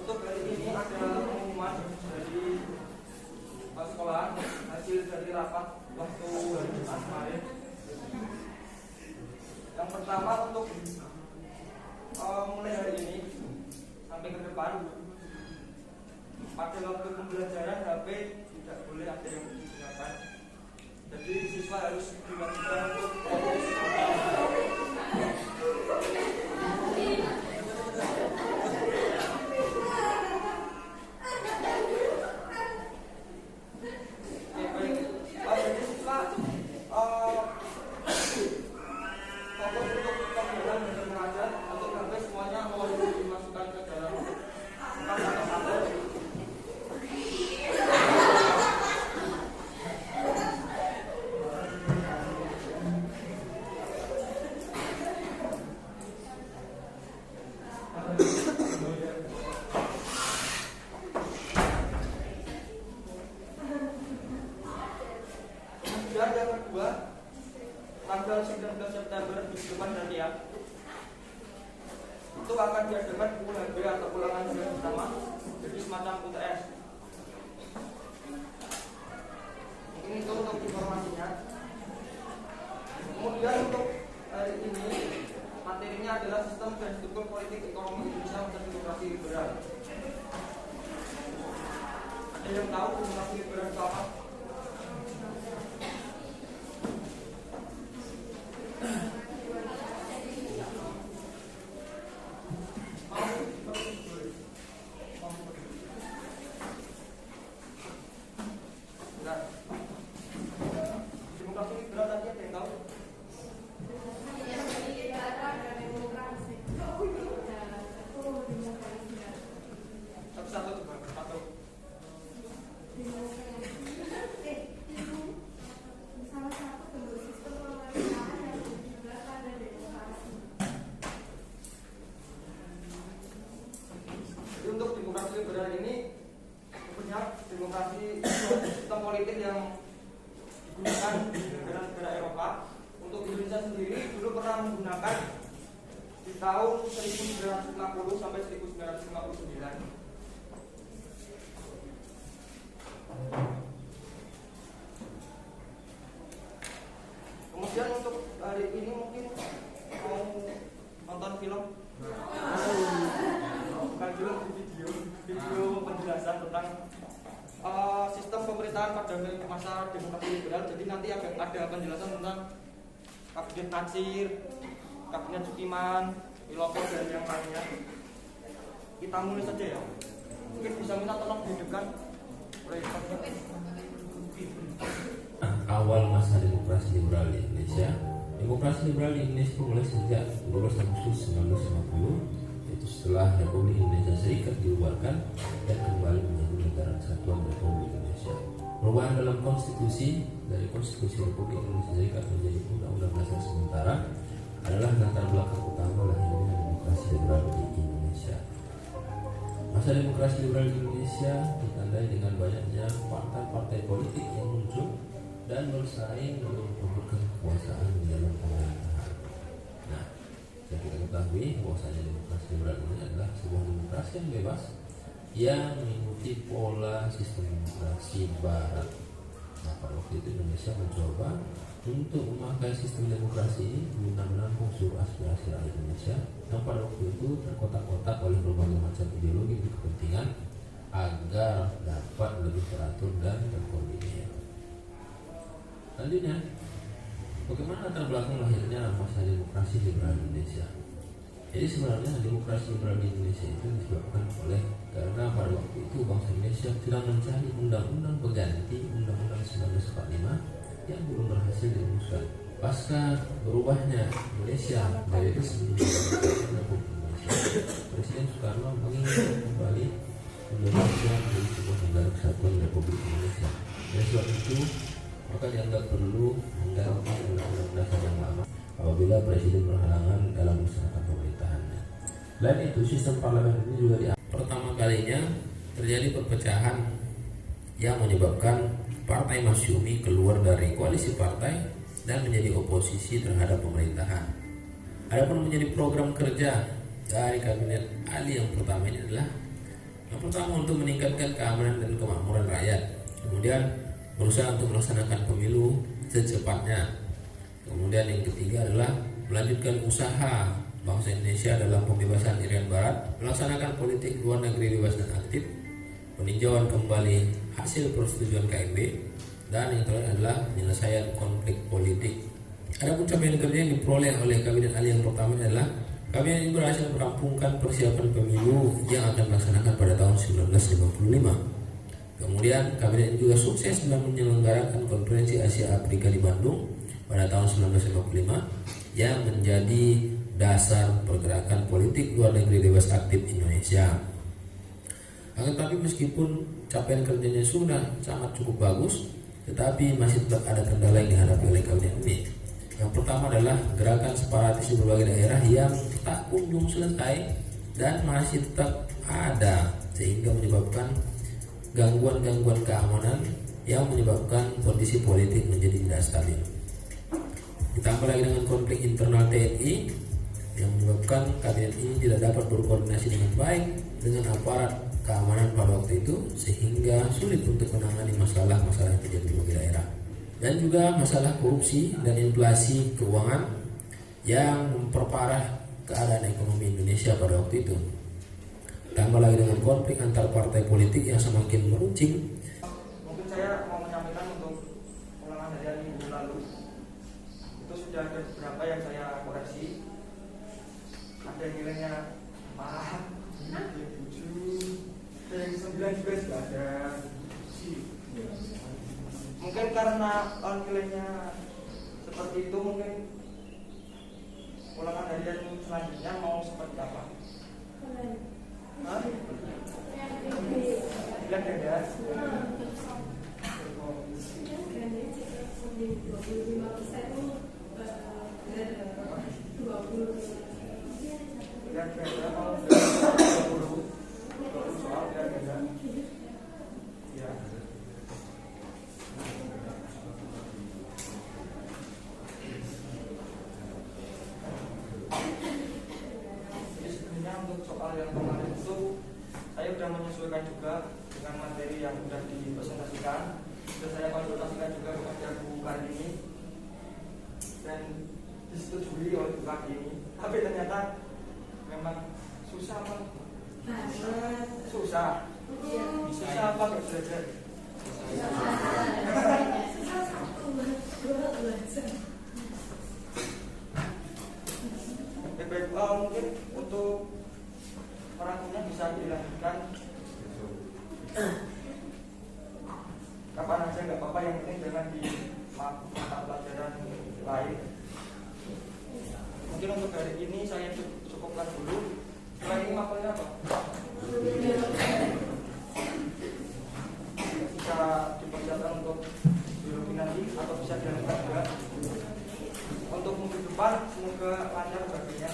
Untuk hari ini ada pengumuman dari sekolah hasil dari rapat waktu hari Jumat kemarin. Yang pertama, untuk mulai hari ini sampai ke depan pada waktu pembelajaran HP tidak boleh ada yang digunakan. Jadi siswa harus diwajibkan untuk fokus. Dan yang kedua, tanggal 19 September di depan nanti ya, itu akan diadakan UHB atau ulangan ujian pertama, jadi semacam UTS. Mungkin itu untuk informasinya. Kemudian untuk hari ini materinya adalah sistem dan struktur politik ekonomi Indonesia untuk demokrasi liberal. Ada yang tahu demokrasi liberal itu apa? Untuk demokrasi liberal ini punya demokrasi sistem politik yang digunakan di negara-negara Eropa. Untuk Indonesia sendiri dulu pernah menggunakan di tahun 1950 sampai 1959. Kemudian untuk hari ini mungkin mau nonton film. Bukan film, video penjelasan tentang sistem pemerintahan pada masa demokrasi liberal. Jadi nanti ada penjelasan tentang kabinet Nasir, kabinet Sukiman, Wilopo dan yang lainnya. Kita mulai saja ya. Mungkin bisa minta tolong dihidupkan. Awal masa demokrasi liberal di Indonesia. Demokrasi liberal di Indonesia mulai sejak 12 Agustus 1950, yaitu setelah Republik Indonesia Serikat dibubarkan dan kembali menjadi negara kesatuan Republik Indonesia. Perubahan dalam konstitusi dari Konstitusi Republik Indonesia Serikat menjadi Undang-Undang Dasar sementara adalah latar belakang utama lahirnya demokrasi liberal di Indonesia. Masa demokrasi liberal di Indonesia ditandai dengan banyaknya partai-partai politik yang muncul dan bersaing untuk memperebutkan kekuasaan di dalam pemerintahan. Nah, yang kita ketahui bahwasanya demokrasi liberal ini adalah sebuah demokrasi yang bebas yang mengikuti pola sistem demokrasi Barat. Nah, pada waktu itu Indonesia mencoba untuk memakai sistem demokrasi ini guna menampung seluruh aspirasi rakyat Indonesia yang pada waktu itu terkotak-kotak oleh berbagai macam ideologi dan kepentingan agar dapat lebih teratur dan terkoordinir. Selanjutnya, bagaimana latar belakang lahirnya masa demokrasi liberal di Indonesia? Jadi sebenarnya demokrasi liberal di Indonesia itu disebabkan oleh karena pada waktu itu bangsa Indonesia sedang mencari undang-undang pengganti Undang-Undang 1945 yang belum berhasil dirumuskan. Pasca berubahnya Indonesia dari Republik Indonesia, Presiden Soekarno menginginkan kembali Indonesia menjadi sebuah negara kesatuan Republik maka dianggap perlu mengganti undang-undang dasar yang lama apabila presiden berhalangan dalam melaksanakan pemerintahannya. Selain itu, sistem parlemen ini juga pertama kalinya terjadi perpecahan yang menyebabkan Partai Masyumi keluar dari koalisi partai dan menjadi oposisi terhadap pemerintahan. Adapun menjadi program kerja dari kabinet Ali yang pertama ini adalah yang pertama untuk meningkatkan keamanan dan kemakmuran rakyat, kemudian berusaha untuk melaksanakan pemilu secepatnya, kemudian yang ketiga adalah melanjutkan usaha bangsa Indonesia dalam pembebasan Irian Barat, melaksanakan politik luar negeri bebas dan aktif, peninjauan kembali hasil persetujuan KMB, dan yang terakhir adalah penyelesaian konflik politik. Adapun capaian kerja yang diperoleh oleh kabinet Ali yang pertama adalah kabinet ini berhasil merampungkan persiapan pemilu yang akan dilaksanakan pada tahun 1955. Kemudian kabinet ini juga sukses dalam menyelenggarakan konferensi Asia Afrika di Bandung pada tahun 1955 yang menjadi dasar pergerakan politik luar negeri bebas aktif Indonesia. Akan tetapi meskipun capaian kerjanya sudah sangat cukup bagus, tetapi masih tetap ada kendala yang dihadapi oleh kabinet ini. Yang pertama adalah gerakan separatis di berbagai daerah yang tak kunjung selesai dan masih tetap ada, sehingga menyebabkan gangguan-gangguan keamanan yang menyebabkan kondisi politik menjadi tidak stabil. Ditambah lagi dengan konflik internal TNI yang menyebabkan kabinet ini tidak dapat berkoordinasi dengan baik dengan aparat keamanan pada waktu itu, sehingga sulit untuk menangani masalah-masalah yang terjadi di berbagai daerah. Dan juga masalah korupsi dan inflasi keuangan yang memperparah keadaan ekonomi Indonesia pada waktu itu. Tambah lagi dengan konflik antar partai politik yang semakin meruncing. Mungkin saya mau menyampaikan untuk ulangan dari minggu lalu itu sudah ada beberapa yang saya koreksi. Ada yang nilainya 4, 7, ada yang 9 juga sudah ada. Mungkin karena nilainya seperti itu, mungkin ulangan harian selanjutnya mau seperti apa? Hah? Bilang dada. Bilang dada mau 20 soal bilang dada. Ya. Untuk soal yang kemarin itu saya sudah menyesuaikan juga dengan materi yang sudah dipresentasikan, sudah saya konsultasikan juga kepada Bu Kartini dan disetujui oleh Bu Kartini. Tapi ternyata memang susah Pak. Susah apa nggak belajar? Baik, mungkin untuk orangnya bisa dilanjutkan kapan aja, nggak apa-apa, yang penting jangan di mata pelajaran lain. Mungkin untuk hari ini saya cukupkan dulu. Setelah ini mapelnya apa? Bisa dipersiapkan untuk biologi nanti atau bisa dilanjutkan juga. Untuk minggu depan semoga lancar baginya.